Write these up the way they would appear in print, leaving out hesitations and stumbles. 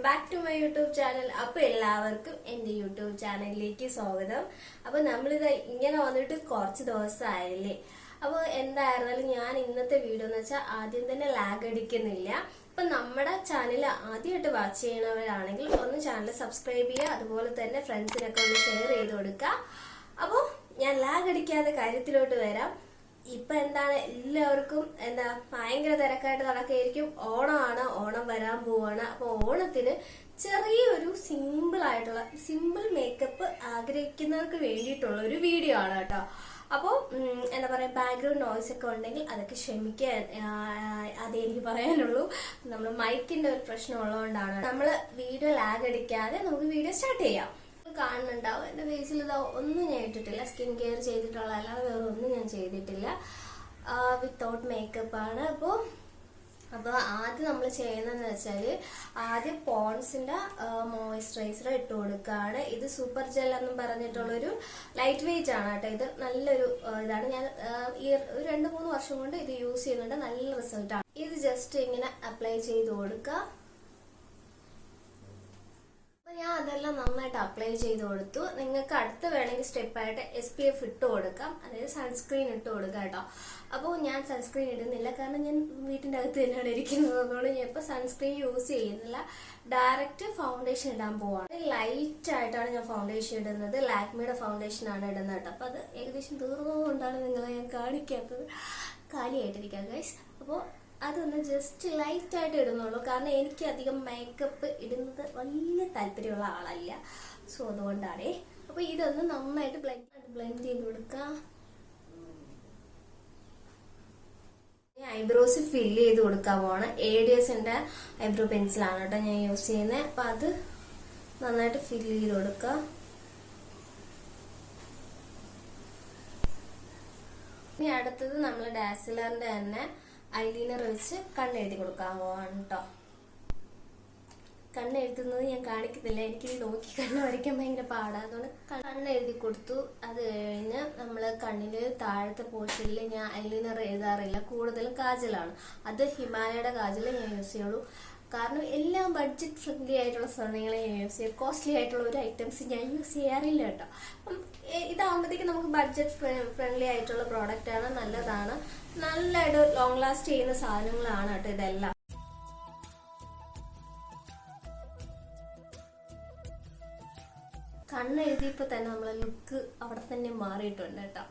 Back to my YouTube channel. അപ്പൊ എല്ലാവർക്കും എന്റെ യൂട്യൂബ് ചാനലിലേക്ക് സ്വാഗതം. അപ്പൊ നമ്മളിത് ഇങ്ങനെ വന്നിട്ട് കുറച്ച് ദിവസമായില്ലേ. അപ്പൊ എന്തായിരുന്നാലും ഞാൻ ഇന്നത്തെ വീഡിയോ എന്ന് വെച്ചാൽ ആദ്യം തന്നെ ലാഗ് അടിക്കുന്നില്ല. അപ്പൊ നമ്മുടെ ചാനൽ ആദ്യമായിട്ട് വാച്ച് ചെയ്യണവരാണെങ്കിൽ ഒന്ന് ചാനൽ സബ്സ്ക്രൈബ് ചെയ്യുക, അതുപോലെ തന്നെ ഫ്രണ്ട്സിനൊക്കെ ഒന്ന് ഷെയർ ചെയ്ത് കൊടുക്കുക. അപ്പൊ ഞാൻ ലാഗ് അടിക്കാതെ കാര്യത്തിലോട്ട് വരാം. ഇപ്പൊ എന്താണ് എല്ലാവർക്കും ഭയങ്കര തിരക്കായിട്ട് നടക്കുകയായിരിക്കും. ഓണമാണ്, ഓണം വരാൻ പോവാണ്. അപ്പൊ ഓണത്തിന് ചെറിയൊരു സിമ്പിൾ മേക്കപ്പ് ആഗ്രഹിക്കുന്നവർക്ക് വേണ്ടിയിട്ടുള്ള ഒരു വീഡിയോ ആണ് കേട്ടോ. അപ്പോൾ എന്താ പറയാ, ബാക്ക്ഗ്രൗണ്ട് നോയ്സ് ഒക്കെ ഉണ്ടെങ്കിൽ അതൊക്കെ ക്ഷമിക്കാൻ അതേ എനിക്ക് പറയാനുള്ളൂ. നമ്മൾ മൈക്കിന്റെ ഒരു പ്രശ്നം ഉള്ളതുകൊണ്ടാണ്. നമ്മൾ വീഡിയോ ലാഗ് അടിക്കാതെ നമുക്ക് വീഡിയോ സ്റ്റാർട്ട് ചെയ്യാം. കാണുന്നുണ്ടാവും എന്റെ ഫേസിൽ ഇതാ ഒന്നും ഞാൻ ഇട്ടിട്ടില്ല, സ്കിൻ കെയർ ചെയ്തിട്ടുള്ള അല്ലാതെ വേറെ ഒന്നും ഞാൻ ചെയ്തിട്ടില്ല, വിത്തൗട്ട് മേക്കപ്പ് ആണ്. അപ്പോൾ ആദ്യം നമ്മൾ ചെയ്യുന്നതെന്ന് വെച്ചാൽ ആദ്യം പോൺസിന്റെ മോയിസ്ചറൈസർ ഇട്ട് കൊടുക്കുകയാണ്. ഇത് സൂപ്പർ ജെൽ എന്നും പറഞ്ഞിട്ടുള്ളൊരു ലൈറ്റ് വെയിറ്റ് ആണ് കേട്ടോ. ഇത് നല്ലൊരു ഇതാണ്. ഞാൻ ഈ 2-3 വർഷം കൊണ്ട് ഇത് യൂസ് ചെയ്യുന്നുണ്ട്. നല്ല റിസൾട്ടാണ്. ഇത് ജസ്റ്റ് ഇങ്ങനെ അപ്ലൈ ചെയ്ത് കൊടുക്കുക. ഞാൻ അതെല്ലാം നന്നായിട്ട് അപ്ലൈ ചെയ്ത് കൊടുത്തു. നിങ്ങൾക്ക് അടുത്ത് വേണമെങ്കിൽ സ്റ്റെപ്പായിട്ട് SPF ഇട്ട് കൊടുക്കാം, അതായത് സൺസ്ക്രീൻ ഇട്ട് കൊടുക്കാം കേട്ടോ. അപ്പോൾ ഞാൻ സൺസ്ക്രീൻ ഇടുന്നില്ല, കാരണം ഞാൻ വീട്ടിൻ്റെ അകത്ത് തന്നെയാണ് ഇരിക്കുന്നത്. അതുകൊണ്ട് ഞാൻ ഇപ്പോൾ സൺസ്ക്രീൻ യൂസ് ചെയ്യുന്നില്ല. ഡയറക്റ്റ് ഫൗണ്ടേഷൻ ഇടാൻ പോവാണ്. ലൈറ്റ് ആയിട്ടാണ് ഞാൻ ഫൗണ്ടേഷൻ ഇടുന്നത്. ലാക്മിയുടെ ഫൗണ്ടേഷൻ ആണ് ഇടുന്നത് കേട്ടോ. അപ്പോൾ അത് ഏകദേശം തീർന്നതുകൊണ്ടാണ് നിങ്ങളെ ഞാൻ കാണിക്കാത്തത്. കാലിയായിട്ടിരിക്കാം ഗൈസ്. അപ്പോൾ അതൊന്ന് ജസ്റ്റ് ലൈറ്റ് ആയിട്ട് ഇടുന്നുള്ളൂ, കാരണം എനിക്ക് അധികം മേക്കപ്പ് ഇടുന്നത് വലിയ താല്പര്യമുള്ള ആളല്ല. സോ അതുകൊണ്ടാണേ. അപ്പൊ ഇതൊന്ന് നന്നായിട്ട് ബ്ലെൻഡ് ചെയ്ത് കൊടുക്കാം. ഐബ്രോസ് ഫില്ല് ചെയ്ത് കൊടുക്കാൻ പോവാണ്. ADSന്റെ ഐബ്രോ പെൻസിലാണ് കേട്ടോ ഞാൻ യൂസ് ചെയ്യുന്നത്. അപ്പൊ അത് നന്നായിട്ട് ഫില്ല് ചെയ്ത് കൊടുക്കാം. ഇനി അടുത്തത് നമ്മൾ ഡാസിലറിന്റെ തന്നെ ഐലൈനർ വെച്ച് കണ്ണെഴുതി കൊടുക്കാൻ പോവാണ് കേട്ടോ. കണ്ണെഴുതുന്നത് ഞാൻ കാണിക്കുന്നില്ല, എനിക്ക് നോക്കി കണ്ണ് വരയ്ക്കാൻ ഭയങ്കര പാടാണ്. അതുകൊണ്ട് കണ്ണെഴുതി കൊടുത്തു. അത് കഴിഞ്ഞ് നമ്മൾ കണ്ണില് താഴത്തെ പോർഷനിൽ ഞാൻ ഐലൈനർ എഴുതാറില്ല, കൂടുതലും കാജലാണ്. അത് ഹിമാലയയുടെ കാജൽ ഞാൻ യൂസ് ചെയ്യുള്ളൂ, കാരണം എല്ലാം ബഡ്ജറ്റ് ഫ്രണ്ട്ലി ആയിട്ടുള്ള സാധനങ്ങളെ ഞാൻ യൂസ് ചെയ്യും. കോസ്റ്റ്ലി ആയിട്ടുള്ള ഒരു ഐറ്റംസ് ഞാൻ യൂസ് ചെയ്യാറില്ല കേട്ടോ. അപ്പം ഇതാകുമ്പോഴത്തേക്ക് നമുക്ക് ബഡ്ജറ്റ് ഫ്രണ്ട്ലി ആയിട്ടുള്ള പ്രോഡക്റ്റ് ആണ്, നല്ലതാണ്, നല്ലതായിട്ട് ലോങ് ലാസ്റ്റ് ചെയ്യുന്ന സാധനങ്ങളാണ് കേട്ടോ ഇതെല്ലാം. കണ്ണെഴുതിയപ്പോൾ തന്നെ നമ്മളെ ലുക്ക് അവിടെ തന്നെ മാറിയിട്ടുണ്ട് കേട്ടോ.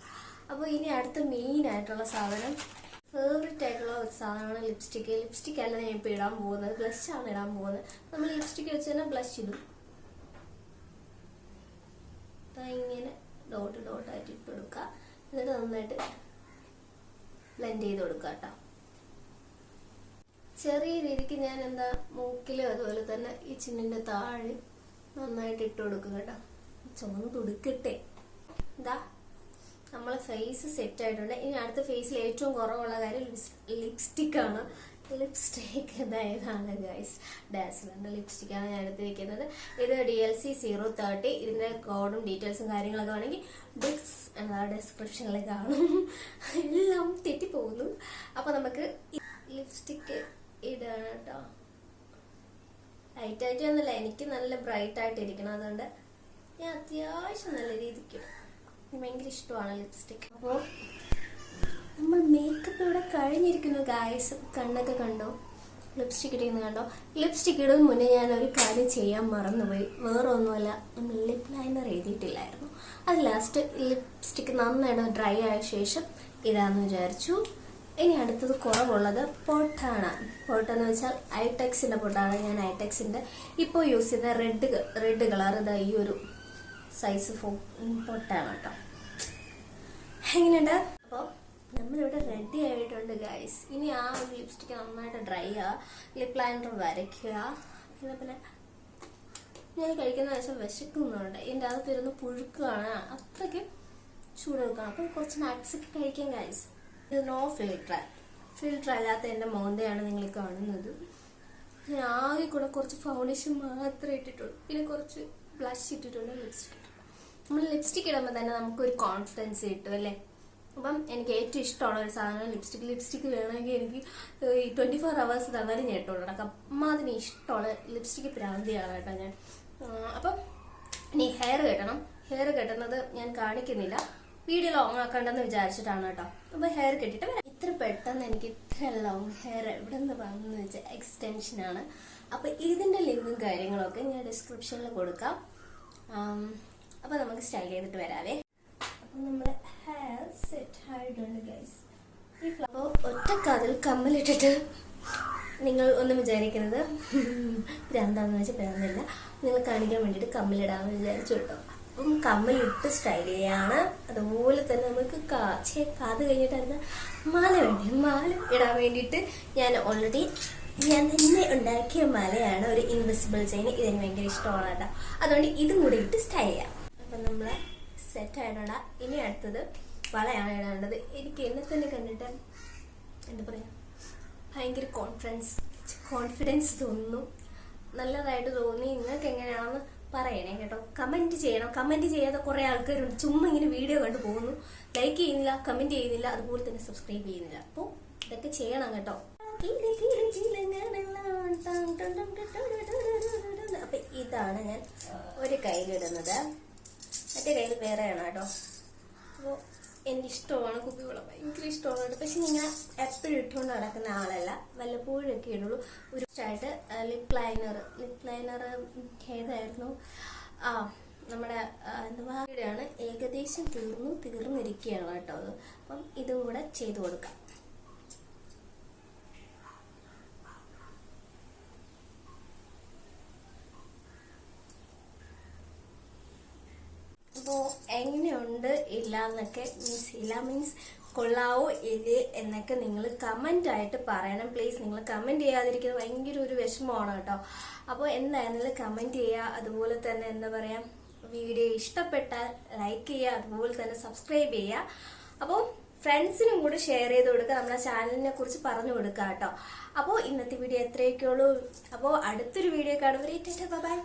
അപ്പോൾ ഇനി അടുത്ത മെയിൻ ആയിട്ടുള്ള സാധനം, ഫേവറേറ്റ് ആയിട്ടുള്ള ഒരു സാധനമാണ് ലിപ്സ്റ്റിക്ക്. ലിപ്സ്റ്റിക് അല്ല ഞാൻ ഇപ്പോൾ ഇടാൻ പോകുന്നത്, ബ്ലഷ് ആണ് ഇടാൻ പോകുന്നത്. നമ്മൾ ലിപ്സ്റ്റിക്ക് വെച്ച് തന്നെ ബ്ലഷ് ഇടും. ഇങ്ങനെ ഡോട്ടായിട്ട് ഇട്ട് കൊടുക്കുക. എന്നിട്ട് നന്നായിട്ട് ബ്ലെൻഡ് ചെയ്ത് കൊടുക്കുക കേട്ടോ. ചെറിയ രീതിക്ക് ഞാൻ മൂക്കിലും അതുപോലെ തന്നെ ഈ ചിന്നിന്റെ താഴെ നന്നായിട്ട് ഇട്ട് കൊടുക്കുക കേട്ടോ. ചുമന്ന് തുടുക്കട്ടെ. നമ്മളെ ഫേസ് സെറ്റ് ആയിട്ടുണ്ട്. ഇനി അടുത്ത ഫേസിൽ ഏറ്റവും കുറവുള്ള കാര്യം ലിപ്സ്റ്റിക് ആണ്. ലിപ്സ്റ്റിക് ഇതാണ് ഗൈസ്, ഡാസിലറിന്റെ ലിപ്സ്റ്റിക് ആണ് ഞാൻ എടുത്തിരിക്കുന്നത്. ഇത് DLC 030. ഇതിന്റെ കോഡും ഡീറ്റെയിൽസും കാര്യങ്ങളൊക്കെ വേണമെങ്കിൽ ഡിസ്ക്രിപ്ഷനിൽ കാണും. എല്ലാം തെറ്റിപ്പോകുന്നു. അപ്പൊ നമുക്ക് ലിപ്സ്റ്റിക്ക് ഇടാണ് കേട്ടോ. ലൈറ്റ് ആയിട്ട് ഒന്നുമില്ല, എനിക്ക് നല്ല ബ്രൈറ്റ് ആയിട്ട് ഇരിക്കണം. അതുകൊണ്ട് ഞാൻ അത്യാവശ്യം നല്ല രീതിക്ക് ഭയങ്കര ഇഷ്ടമാണ് ലിപ്സ്റ്റിക്. അപ്പോൾ നമ്മൾ മേക്കപ്പ് ഇവിടെ കഴിഞ്ഞിരിക്കുന്നു ഗായ്സ്. കണ്ണൊക്കെ കണ്ടോ, ലിപ്സ്റ്റിക് ഇടിക്കുന്നത് കണ്ടോ? ലിപ്സ്റ്റിക് ഇടുന്നതിന് മുന്നേ ഞാൻ ഒരു കാര്യം ചെയ്യാൻ മറന്നുപോയി. വേറെ ഒന്നുമല്ല, നമ്മൾ ലിപ് ലൈനർ എഴുതിയിട്ടില്ലായിരുന്നു. അത് ലാസ്റ്റ് ലിപ്സ്റ്റിക് നന്നായിട്ട് ഡ്രൈ ആയ ശേഷം ഇടാന്ന് വിചാരിച്ചു. ഇനി അടുത്തത് കുറവുള്ളത് പൊട്ടാണ്. പൊട്ടെന്ന് വെച്ചാൽ ഐടെക്സിന്റെ പൊട്ടാണ്. ഞാൻ ഐടെക്സിന്റെ ഇപ്പോൾ യൂസ് ചെയ്ത റെഡ് കളർ ഇതാ ഈ ഒരു സൈസ് പൊട്ടാണ് കേട്ടോ. എങ്ങനെയുണ്ട്? അപ്പോൾ നമ്മളിവിടെ റെഡി ആയിട്ടുണ്ട് ഗൈസ്. ഇനി ആ ഒരു ലിപ്സ്റ്റിക്ക് നന്നായിട്ട് ഡ്രൈ ലിപ് ലൈനർ വരയ്ക്കുക. പിന്നെ ഞാൻ കഴിക്കുന്ന ശേഷം വിശക്കുന്നുണ്ട്. ഇതിൻ്റെ അകത്തിരുന്ന് പുഴുക്കുകയാണ്, അത്രയ്ക്ക് ചൂടെടുക്കണം. അപ്പം കുറച്ച് നട്ട്സ് ഒക്കെ കഴിക്കാം ഗൈസ്. ഇത് നോ ഫിൽറ്റർ അല്ലാത്ത എൻ്റെ മോന്തയാണ് നിങ്ങൾ കാണുന്നത്. ഞാൻ ആകെ കൂടെ കുറച്ച് ഫൗണ്ടേഷൻ മാത്രമേ ഇട്ടിട്ടുള്ളൂ, പിന്നെ കുറച്ച് ബ്ലഷ് ഇട്ടിട്ടുണ്ട്, ലിപ്സ്റ്റിക്. നമ്മൾ ലിപ്സ്റ്റിക് ഇടുമ്പോൾ തന്നെ നമുക്കൊരു കോൺഫിഡൻസ് കിട്ടും അല്ലേ. അപ്പം എനിക്ക് ഏറ്റവും ഇഷ്ടമുള്ള ഒരു സാധനം ലിപ്സ്റ്റിക്ക് വേണമെങ്കിൽ എനിക്ക് 24 hours തന്നാലും ഞാൻ ഇട്ടുള്ളൂ കേട്ടോ. അമ്മ അതിന് ഇഷ്ടമുള്ള ലിപ്സ്റ്റിക്ക് പ്രാന്തിയാണ് കേട്ടോ ഞാൻ. അപ്പം ഇനി ഹെയർ കെട്ടുന്നത് ഞാൻ കാണിക്കുന്നില്ല, വീഡിയോ ലോങ് ആക്കണ്ടെന്ന് വിചാരിച്ചിട്ടാണ് കേട്ടോ. അപ്പൊ ഹെയർ കെട്ടിട്ട് വരാം. ഇത്ര പെട്ടെന്ന് എനിക്ക് ഇത്ര ലോങ് ഹെയർ എവിടെ നിന്ന് വന്നെന്ന് വെച്ചാൽ എക്സ്റ്റൻഷനാണ്. അപ്പൊ ഇതിന്റെ ലിങ്കും കാര്യങ്ങളൊക്കെ ഞാൻ ഡിസ്ക്രിപ്ഷനിൽ കൊടുക്കാം. അപ്പൊ നമുക്ക് സ്റ്റൈൽ ചെയ്തിട്ട് വരാവേ. അപ്പൊ നമ്മുടെ ഹെയർ സെറ്റ് ആയിട്ടുണ്ട് ഗൈസ്. അപ്പോൾ ഒറ്റക്കാതിൽ കമ്മലിട്ടിട്ട് നിങ്ങൾ ഒന്നും വിചാരിക്കുന്നത് ഭ്രാന്താന്ന് വെച്ചാൽ ഭ്രാന്തല്ല, നിങ്ങൾ കാണിക്കാൻ വേണ്ടിയിട്ട് കമ്മലിടാമെന്ന് വിചാരിച്ചു കേട്ടോ. അപ്പം കമ്മലിട്ട് സ്റ്റൈൽ ചെയ്യാണ്. അതുപോലെ തന്നെ നമുക്ക് കാത് കഴിഞ്ഞിട്ടായിരുന്നു മാല ഇടാൻ വേണ്ടിയിട്ട് ഞാൻ തന്നെ ഉണ്ടാക്കിയ മാലയാണ്, ഒരു ഇൻവിസിബിൾ ചെയിൻ. ഇതിന് ഭയങ്കര ഇഷ്ടമാണ് കേട്ടോ. അതുകൊണ്ട് ഇതും കൂടി ഇട്ട് സ്റ്റൈൽ ചെയ്യാം. അപ്പം നമ്മൾ സെറ്റ് ആയിട്ടുണ്ട്. ഇനി അടുത്തത് വളയാണ് ഇടാനുള്ളത്. എനിക്ക് എന്നെ തന്നെ കണ്ടിട്ട് എന്താ പറയാ, ഭയങ്കര കോൺഫിഡൻസ് തോന്നുന്നു, നല്ലതായിട്ട് തോന്നി. നിങ്ങൾക്ക് എങ്ങനെയാണെന്ന് പറയണേ കേട്ടോ. കമന്റ് ചെയ്യണം. കമന്റ് ചെയ്യാതെ കുറെ ആൾക്കാരുണ്ട്, ചുമ്മാ ഇങ്ങനെ വീഡിയോ കണ്ടു പോകുന്നു, ലൈക്ക് ചെയ്യുന്നില്ല, കമന്റ് ചെയ്യുന്നില്ല, അതുപോലെ തന്നെ സബ്സ്ക്രൈബ് ചെയ്യുന്നില്ല. അപ്പോൾ ഇതൊക്കെ ചെയ്യണം കേട്ടോ. അപ്പൊ ഇതാണ് ഞാൻ ഒരു കയ്യിലിടുന്നത്, മറ്റേ കയ്യിൽ വേറെയാണ് കേട്ടോ. അപ്പോൾ എനിക്ക് ഇഷ്ടമാണ് കുപ്പിവെള്ളം, ഭയങ്കര ഇഷ്ടമാണ്. പക്ഷെ ഞാൻ എപ്പോഴും ഇട്ടുകൊണ്ട് നടക്കുന്ന ആളല്ല, വല്ലപ്പോഴും ഒക്കെ ഇടുള്ളൂ. ഒരു ആയിട്ട് ലിപ് ലൈനർ ഏതായിരുന്നു, നമ്മുടെ എന്തുവാണ്, ഏകദേശം തീർന്നിരിക്കുകയാണ് കേട്ടോ അത്. അപ്പം ഇതും കൂടെ ചെയ്തു കൊടുക്കാം. അപ്പോൾ എങ്ങനെയുണ്ട് മീൻസ് കൊള്ളാവോ ഇല്ലേ എന്നൊക്കെ നിങ്ങൾ കമന്റ് ആയിട്ട് പറയണം പ്ലീസ്. നിങ്ങൾ കമന്റ് ചെയ്യാതിരിക്കുന്നത് ഭയങ്കര ഒരു വിഷമമാണ് കേട്ടോ. അപ്പോൾ എന്തായാലും കമന്റ് ചെയ്യുക. അതുപോലെ തന്നെ എന്താ പറയാ, വീഡിയോ ഇഷ്ടപ്പെട്ടാൽ ലൈക്ക് ചെയ്യുക, അതുപോലെ തന്നെ സബ്സ്ക്രൈബ് ചെയ്യുക. അപ്പോൾ ഫ്രണ്ട്സിനും കൂടി ഷെയർ ചെയ്ത് കൊടുക്കുക, നമ്മളെ ചാനലിനെ കുറിച്ച് പറഞ്ഞു കൊടുക്കുക കേട്ടോ. അപ്പോൾ ഇന്നത്തെ വീഡിയോ എത്രയൊക്കെയുള്ളൂ. അപ്പോൾ അടുത്തൊരു വീഡിയോ കാണുമ്പോൾ ബൈ.